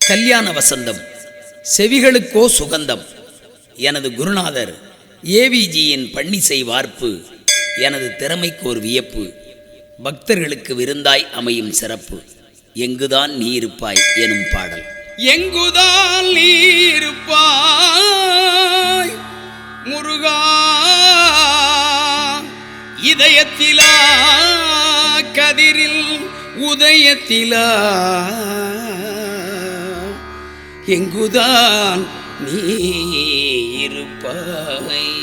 கல்யாண வசந்தம் செவிகளுக்கோ சுகந்தம். எனது குருநாதர் ஏவிஜியின் பன்னிசை வார்ப்பு எனது திறமைக்கு ஒரு வியப்பு. பக்தர்களுக்கு விருந்தாய் அமையும் சிறப்பு. எங்குதான் நீ இருப்பாய் எனும் பாடல். எங்குதான் நீ இருப்பாய் முருகா, இதயத்திலா கதிரில் உதயத்திலா, எங்குதான் நீ இருப்பாய்.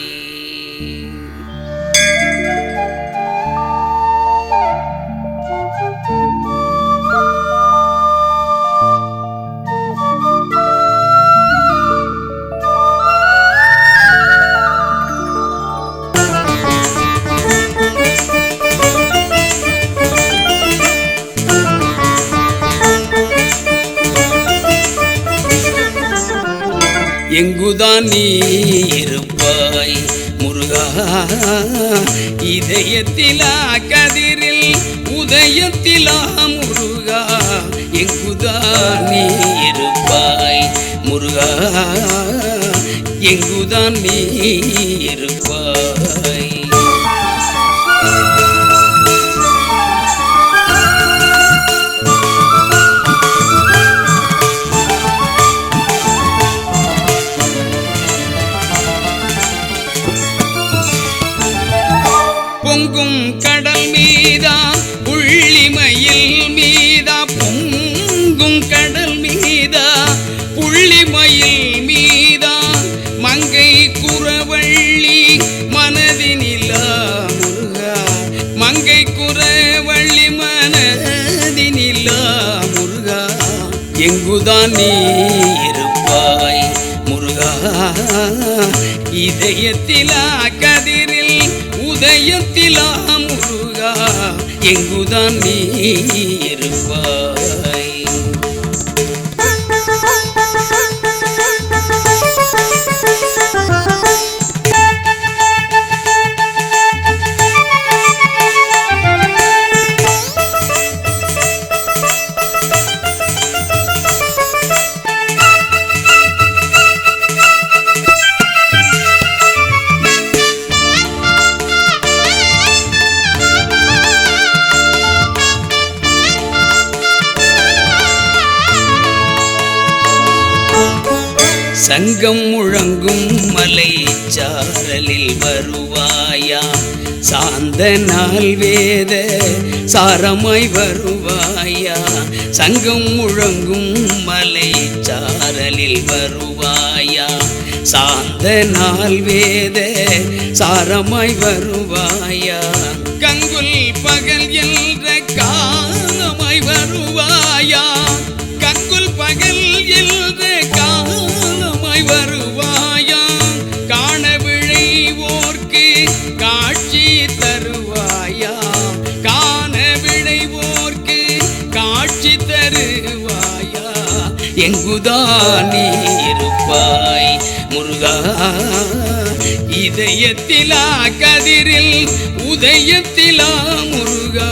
எங்குதான் நீ இருப்பாய் முருகா, இதயத்திலா கதிரில் உதயத்திலா முருகா, எங்குதான் நீ இருப்பாய் முருகா, எங்குதான் நீ இருப்பாய். பொங்கும் கடல் மீதா புள்ளிமயில் மீதா, பொங்கும் கடல் மீதா புள்ளிமயில் மீதா, மங்கை குறவள்ளி மனதினிலா முருகா, மங்கை குறவள்ளி மனதினிலா முருகா, எங்குதான் நீ இருப்பாய் முருகா, இதயத்திலா கதிரில் உதயத்திலா முருகா, எங்குதான் நீ இருப்பாய். சங்கம் முழங்கும் மலை சாரலில் வருவாயா, சாந்த நாள் வேத சாரமாய் வருவாயா, சங்கம் முழங்கும் மலை சாரலில் வருவாயா, சாந்த நாள் வேத சாரமாய் வருவாயா, கங்குல் பகல் என்ற காலமாய் வருவாயா, கங்குல் பகல் என்ற வருவாயா, காண விழைவோர்க்கு காட்சி தருவாயா, காண விழைவோர்க்கு காட்சி தருவாயா, எங்குதான் நீ இருப்பாய் முருகா, இதயத்திலா கதிரில் உதயத்திலா முருகா,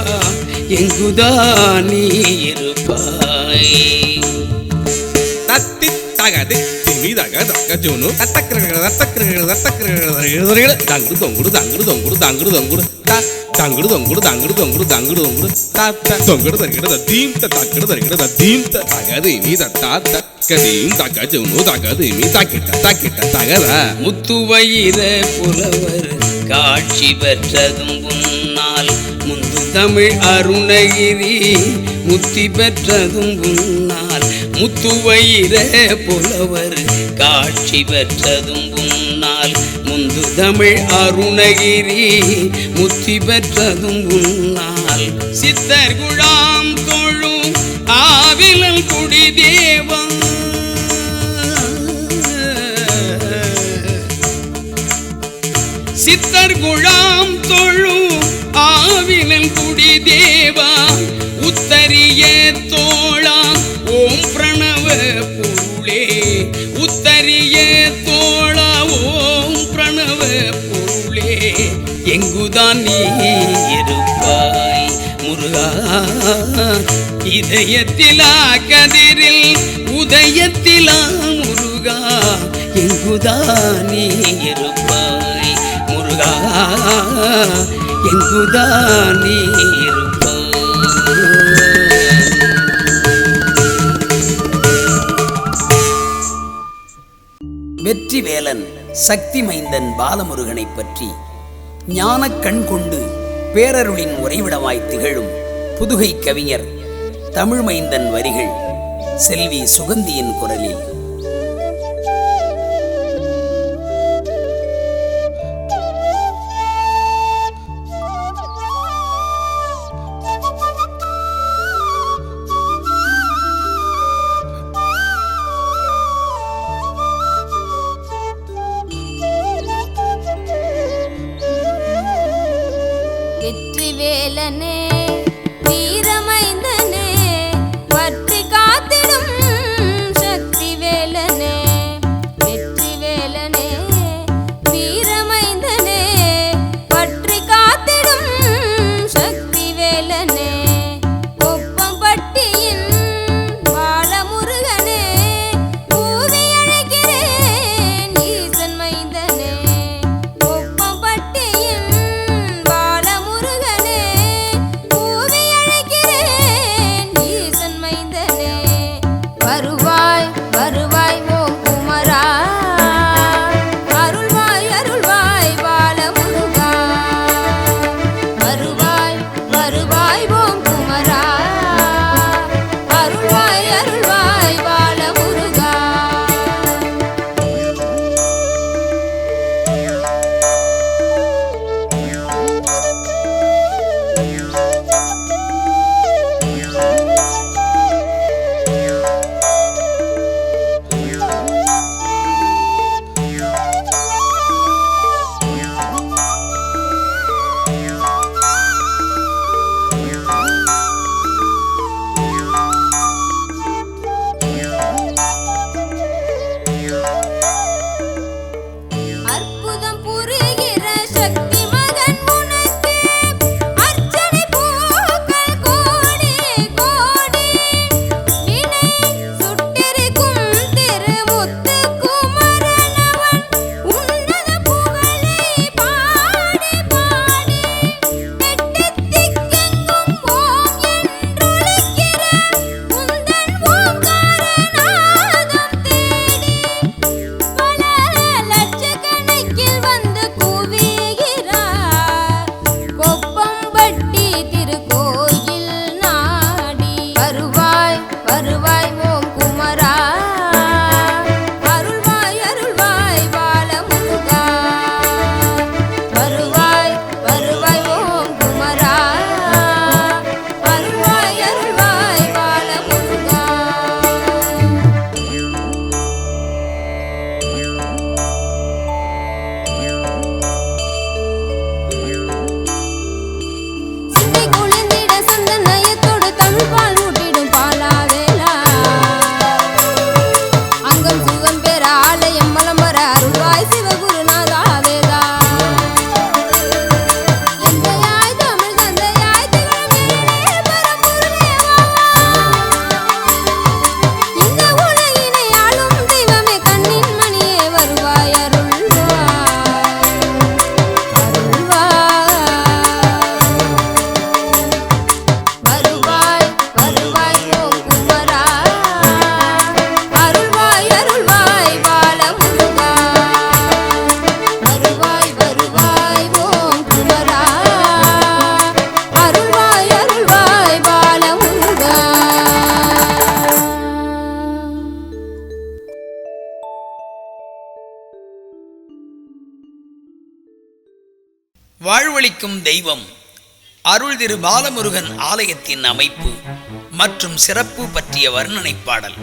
எங்குதான் நீ இருப்பாய். தத்தி தகதி மீதாக தக்கஜோனு தட்டக்கிரகட தட்டக்கிரகட தட்டக்கிரகட தங்குடு தொங்குடு தங்குடு தொங்குடு தங்குடு தொங்குடு தங்குடு தொங்குடு தங்குடு தொங்குடு தங்குடு தொங்குடு தட்ட தொங்குடு தங்கிட தீம் தக்கட தங்கிட தீம் தகதி மீ தட்டா தக்கதீம் தக்கஜோனு தகதி மீ தக்கிட்ட தக்கிட்ட தகத. முத்துவயிர புலவர் காட்சி பெற்றதும் உன்னால், முந்து தமிழ் அருணகிரி முத்தி பெற்றதும் உன்னால், முத்துவயிர புலவர் காட்சி பெற்றதும் உன்னால், முந்து தமிழ் அருணகிரி முத்தி பெற்றதும் உன்னால், சித்தர் குழாம் தொழும் ஆவிலல் குடி தேவா, சித்தர் குழாம் தொழும் ஆவிலல் குடி தேவா, உத்தரிய தோழா ஓம் பிரணவ பொருளே, உத்தரிய தோழா ஓம் பிரணவ பொருளே, எங்குதான் நீ இருப்பாய் முருகா இதயத்திலா கதிரில் உதயத்திலா முருகா எங்குதான் நீ இருப்பாய் முருகா எங்குதான் நீ இருப்பாய். வெற்றிவேலன் சக்தி மைந்தன் பாலமுருகனை பற்றி ஞானக் கண் கொண்டு பேரருளின் உறைவிடமாய் திகழும் புதுகை கவிஞர் தமிழ் மைந்தன் வரிகள் செல்வி சுகந்தியின் குரலில். வெற்றிவேலனே வீரமைந்தனே பற்றி காத்திடும் சக்தி வேலனே வெற்றிவேலனே வீரமைந்தனே பற்றி காத்திடும் சக்தி வேலனே கொப்பம்பட்டியின் பாலமுருகனே கூவி அழைக்கிறேன் ஈசன் மைந்தனே கொப்பம்பட்டியின் பாலமுருகனே கூவி அழைக்கிறேன் ஈசன் மைந்தனே வருவாய் வருவாய் ஓம் குமரா அருள்வாய் அருள்வாய் பாலமுருகா வருவாய் வருவாய் ஓம் குமரா அருள்வாய் அருள்வாய் பாலமுருகா. அற்புதம் புரிகிற சக்தி மகன் உனக்கு அர்ச்சனை பூக்கள் கோடி கோடி வினை சுட்டிருக்கும் திருமுத்து குமரனவன் உன்னத புகழை பாடி பாடி எட்டு திக்கெங்கும் ஓம் என்றொலிக்கிற உந்தன் ஓம்காரநாதம் தேடி பல லட்சக்கணக்கில் வந்து குவிகிறார் கொப்பம்பட்டி திருக்கோயில் நாடி வருவாய் வருவாய் ஓம் குமரா அருள்வாய் அருள்வாய் பாலமுருகா வருவாய் வருவாய் ஓம் குமரா அருள்வாய் அருள்வாய் பாலமுருகா. சிந்தை குளிர்ந்திட சந்த நயத்தோடு தமிழ் பால் ஊட்டிடும் பாலாவேலா அங்கம் சுகம் பெற ஆலயம் மலம் வர அருள்வாய் சிவகுருநாதா வேதா எந்தையாய் தமிழ் தந்தையாய் திகழும் எழிலே பரம்பொருளேவா இந்த உலகினை ஆளும் தெய்வமே கண்ணின் மணியே வருவாய் அருள்வாய் வருவாய் வருவாய் ஓம் குமரா அருள்வாய் அருள்வாய் பாலமுருகா வருவாய் வருவாய் ஓம் குமரா அருள்வாய் அருள்வாய் பாலமுருகா. வாழ்வளிக்கும் தெய்வம் அருள் திரு பாலமுருகன் ஆலயத்தின் அமைப்பு மற்றும் சிறப்பு பற்றிய வர்ணனை பாடல்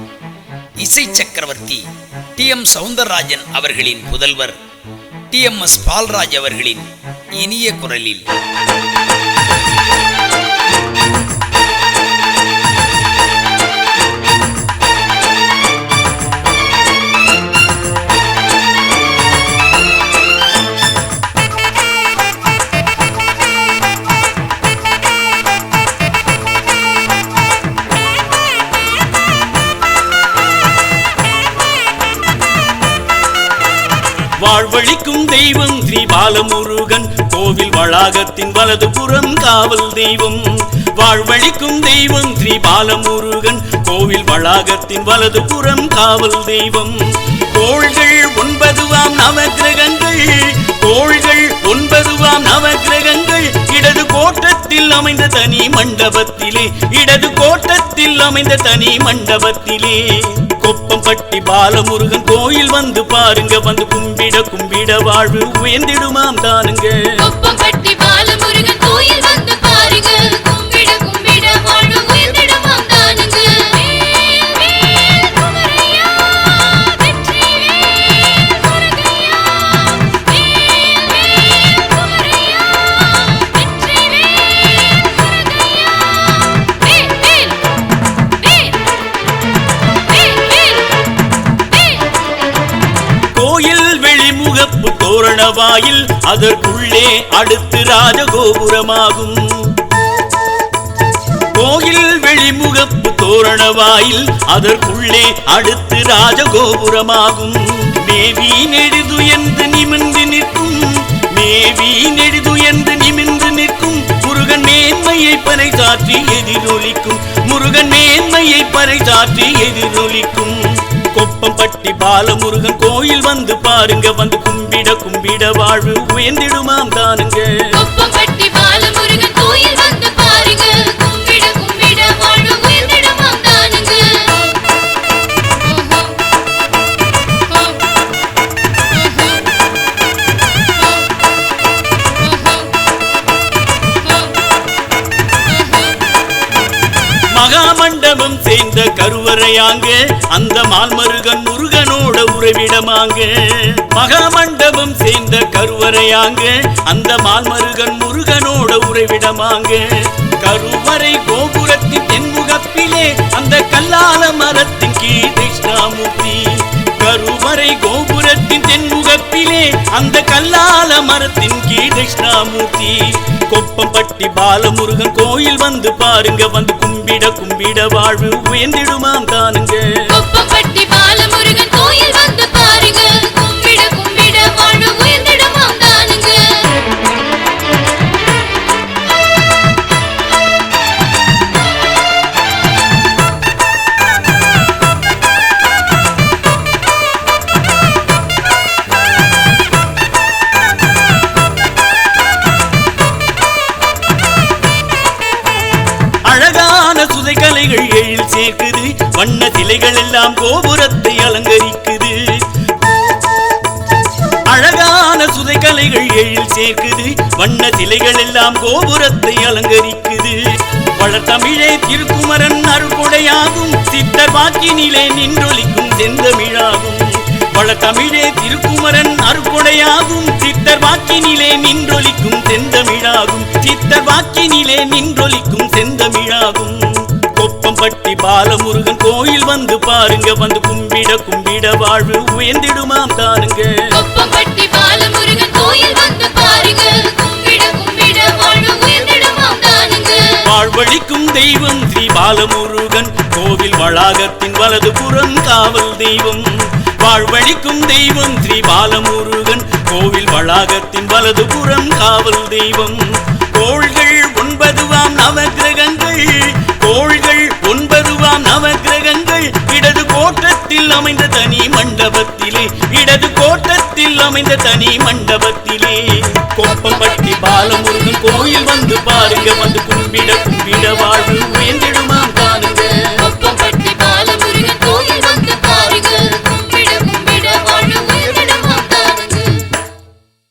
இசை சக்கரவர்த்தி டி.எம். சௌந்தரராஜன் அவர்களின் புதல்வர் டி.எம்.எஸ். பால்ராஜ் அவர்களின் இனிய குரலில். வாழ்வழிக்கும் தெய்வம் ஸ்ரீ பாலமுருகன் கோவில் வளாகத்தின் வலது புறம் காவல் தெய்வம். வாழ்வழிக்கும் தெய்வம் ஸ்ரீ பாலமுருகன் கோவில் வளாகத்தின் வலது புறம் காவல் தெய்வம். கோள்கள் 9 நவக்கிரகங்கள், கோள்கள் 9 நவக்கிரகங்கள் இடது கோட்டத்தில் அமைந்த தனி மண்டபத்திலே, இடது கோட்டத்தில் அமைந்த தனி மண்டபத்திலே. கொப்பம்பட்டி பாலமுருகன் கோயில் வந்து பாருங்க, வந்து கும்பிட கும்பிட வாழ்வு உயர்ந்திடுமாம் தானுங்க. கொப்பம்பட்டி பாலமுருகன் கோயில் வந்து பாருங்க, கும்பிட கும்பிட வாழ்வு உயர்ந்திடுமாம் தானுங்க. தோரணவாயில் அதற்குள்ளே அடுத்து ராஜகோபுரமாகும். கோயில் வெளிமுகப்பு தோரணவாயில் அதற்குள்ளே அடுத்து ராஜகோபுரமாகும். மேவி நெடுது என்று நிமிர்ந்து நிற்கும், மேவி நெடுது என்று நிமிர்ந்து நிற்கும் முருகன் மேன்மையை பறைசாற்றி எதிரொலிக்கும், முருகன் மேன்மையை பறைசாற்றி எதிரொலிக்கும். கொப்பம்பட்டி பாலமுருகன் கோயில் வந்து பாருங்க, வந்து கும்பிட கும்பிட வாழ்வு உயர்ந்திடுமாம் தானுங்க. கொப்பம்பட்டி பாலமுருகன் கோயில் வந்து பாருங்க, கும்பிட கும்பிட வாழ்வு உயர்ந்திடுமாம் தானுங்க. மகாமண்டபம் சேர்ந்த கருவறையாங்க, அந்த மால்மருகன் முருகனோட உறவிடமாங்க. மகாமண்டபம் சேர்ந்த கருவறையாங்க, அந்த மால்மருகன் முருகனோட உறவிடமாங்க. கருவறை கோபுரத்தின் தென்முகப்பிலே அந்த கல்லால மரத்தின் கீழ் தட்சிணாமூர்த்தி. கருவறை கோபுரத்தின் தென்முகப்பிலே அந்த கல்லால மரத்தின் கீழ் தட்சிணாமூர்த்தி. கொப்பம்பட்டி பாலமுருகன் கோயில் வந்து பாருங்க, வந்து கும்பிட கும்பிட வாழ்வு உயர்ந்திடுமாம் தானுங்க. கொப்பம்பட்டி பாலமுருகன் கோயில் வந்து பாருங்க, கும்பிட கும்பிட வாழ்வு உயர்ந்திடுமாம் தானுங்க. அழகான சுதைகலைகள் எழில் சேர்க்குது, வண்ண சிலைகள் எல்லாம் கோபுரத்தை அலங்கரிக்குது. அழகான சுதைகலைகள் எழில் சேர்க்குது, வண்ண சிலைகள் எல்லாம் கோபுரத்தை அலங்கரிக்குது. வளர்த்தமிழே திருக்குமரன் அருள்கொடையாகும், சித்தர் வாக்கினிலே நின்றொலிக்கும் செந்தமிழாகும். வளர்த்தமிழே திருக்குமரன் அருள்கொடையாகும், சித்தர் வாக்கினிலே நின்றொலிக்கும் செந்தமிழாகும், சித்தர் வாக்கினிலே நின்றொலிக்கும் செந்தமிழாகும். கொப்பம்பட்டி பாலமுருகன் கோயில் வந்து பாருங்க, வந்து கும்பிட கும்பிட வாழ்வு உயர்ந்திடுமாம் தானுங்க. கொப்பம்பட்டி பாலமுருகன் கோயில் வந்து பாருங்க, கும்பிட கும்பிட வாழ்வு உயர்ந்திடுமாம் தானுங்க. வாழ்வழிக்கும் தெய்வம் ஸ்ரீ பாலமுருகன் கோவில் வளாகத்தின் வலது புறம் காவல் தெய்வம். வாழ்வழிக்கும் தெய்வம் ஸ்ரீ பாலமுருகன் கோவில் வளாகத்தின் வலது புறம் காவல் தெய்வம். கோள்கள் 9 நவக்கிரகங்கள், கோள்கள் 9 நவக்கிரகங்கள் இடது கோட்டத்தில் அமைந்த தனி மண்டபத்திலே, இடது கோட்டத்தில் அமைந்த தனி மண்டபத்திலே. கொப்பம்பட்டி பாலமுருகன் கோயில் வந்து பாருங்க, வந்து கும்பி